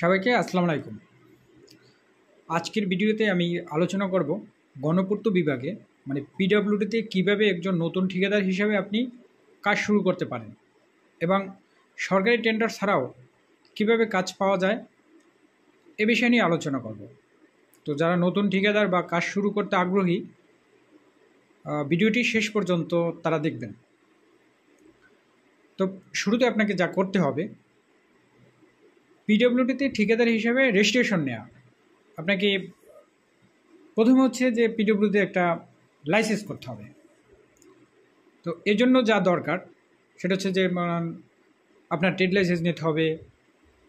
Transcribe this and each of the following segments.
সবাইকে আসসালামু আলাইকুম। আজকের ভিডিওতে আমি আলোচনা করব গণপূর্ত বিভাগে মানে পিডব্লিউডিতে কিভাবে একজন নতুন ঠিকাদার হিসাবে আপনি কাজ শুরু করতে পারেন এবং সরকারি টেন্ডার ছাড়াও কিভাবে কাজ পাওয়া যায় এ বিষয় নিয়ে আলোচনা করব। তো যারা নতুন ঠিকাদার বা কাজ শুরু করতে আগ্রহী ভিডিওটি শেষ পর্যন্ত তারা দেখবেন। তো শুরুতে আপনাকে যা করতে হবে, পিডব্লিউডিতে ঠিকাদার হিসাবে রেজিস্ট্রেশন নেওয়া। আপনাকে প্রথমে হচ্ছে যে পিডব্লিউডিতে একটা লাইসেন্স করতে হবে। তো এর জন্য যা দরকার সেটা হচ্ছে যে আপনার ট্রেড লাইসেন্স নিতে হবে,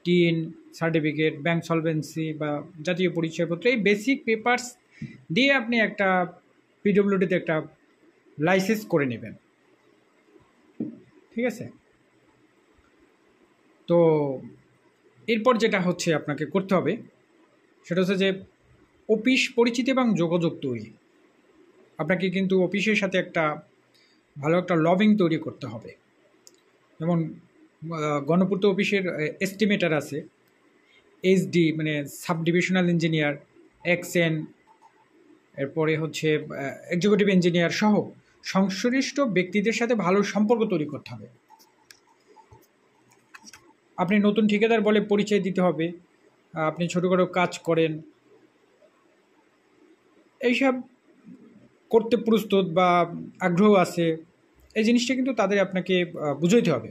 টিন সার্টিফিকেট, ব্যাংক সলভেন্সি বা জাতীয় পরিচয়পত্র, এই বেসিক পেপারস দিয়ে আপনি একটা পিডব্লিউডিতে একটা লাইসেন্স করে নেবেন। ঠিক আছে? তো এরপর যেটা হচ্ছে আপনাকে করতে হবে সেটা হচ্ছে যে অফিস পরিচিতি এবং যোগাযোগ তৈরি। আপনাকে কিন্তু অফিসের সাথে একটা ভালো একটা লবিং তৈরি করতে হবে। যেমন গণপূর্ত অফিসের এস্টিমেটার আছে, এইচডি মানে সাব ডিভিশনাল ইঞ্জিনিয়ার, এক্সএন, এরপরে হচ্ছে এক্সিকিউটিভ ইঞ্জিনিয়ার সহ সংশ্লিষ্ট ব্যক্তিদের সাথে ভালো সম্পর্ক তৈরি করতে হবে। আপনি নতুন ঠিকাদার বলে পরিচয় দিতে হবে, আপনি ছোটোখাটো কাজ করেন, এইসব করতে প্রস্তুত বা আগ্রহ আছে, এই জিনিসটা কিন্তু তাদের আপনাকে বুঝাইতে হবে।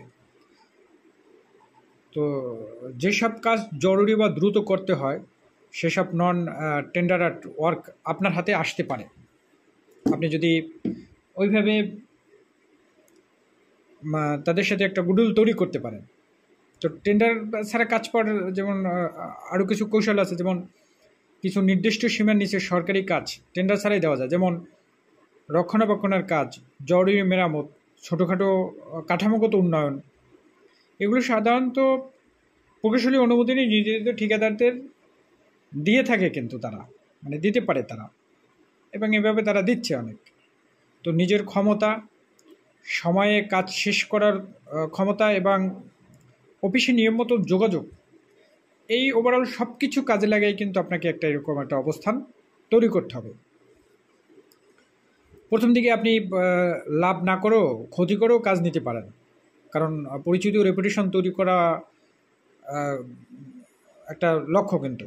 তো যেসব কাজ জরুরি বা দ্রুত করতে হয় সেসব নন টেন্ডার ওয়ার্ক আপনার হাতে আসতে পারে। আপনি যদি ওইভাবে তাদের সাথে একটা গুডউইল তৈরি করতে পারেন। তো টেন্ডার ছাড়া কাজ পাওয়ার যেমন আরও কিছু কৌশল আছে, যেমন কিছু নির্দিষ্ট সীমার নিচে সরকারি কাজ টেন্ডার ছাড়াই দেওয়া যায়, যেমন রক্ষণাবেক্ষণের কাজ, জরুরি মেরামত, ছোটোখাটো কাঠামোগত উন্নয়ন। এগুলো সাধারণত প্রকৌশলী অনুমোদনী নির্ধারিত ঠিকাদারদের দিয়ে থাকে, কিন্তু তারা মানে দিতে পারে তারা, এবং এভাবে তারা দিচ্ছে অনেক। তো নিজের ক্ষমতা, সময়ে কাজ শেষ করার ক্ষমতা এবং অফিসে নিয়মিত যোগাযোগ, এই ওভারঅল সব কিছু কাজে লাগাই কিন্তু আপনাকে একটা এরকম একটা অবস্থান তৈরি করতে হবে। প্রথম দিকে আপনি লাভ না করেও ক্ষতি করেও কাজ নিতে পারেন, কারণ পরিচিত রেপুটেশন তৈরি করা একটা লক্ষ্য। কিন্তু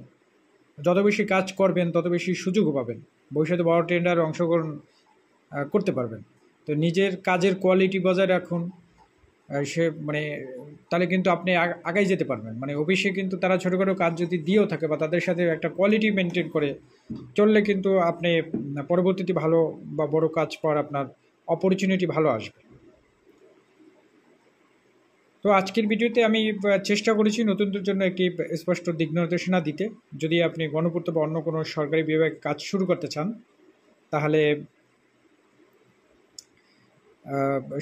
যত বেশি কাজ করবেন তত বেশি সুযোগও পাবেন, ভবিষ্যতে বড় টেন্ডারে অংশগ্রহণ করতে পারবেন। তো নিজের কাজের কোয়ালিটি বজায় রাখুন, সে মানে তাহলে কিন্তু আপনি আগাই যেতে পারবেন। মানে অফিসে কিন্তু তারা ছোটোখাটো কাজ যদি দিয়েও থাকে বা তাদের সাথে একটা কোয়ালিটি মেনটেন করে চললে কিন্তু আপনি পরবর্তীতে ভালো বা বড় কাজ পাওয়ার আপনার অপরচুনিটি ভালো আসবে। তো আজকের ভিডিওতে আমি চেষ্টা করেছি নতুনদের জন্য একটি স্পষ্ট দিক নির্দেশনা দিতে। যদি আপনি গণপূর্ত বা অন্য কোনো সরকারি বিভাগে কাজ শুরু করতে চান তাহলে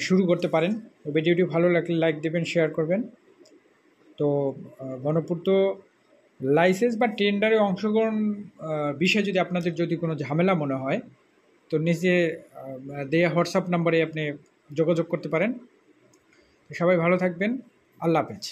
শুরু করতে পারেন। ভিডিওটি ভালো লাগলে লাইক দেবেন, শেয়ার করবেন। তো গণপূর্ত লাইসেন্স বা টেন্ডারে অংশগ্রহণ বিষয়ে যদি আপনাদের যদি কোনো ঝামেলা মনে হয় তো নিচে দেয়া হোয়াটসঅ্যাপ নাম্বারে আপনি যোগাযোগ করতে পারেন। সবাই ভালো থাকবেন। আল্লাহ হাফেজ।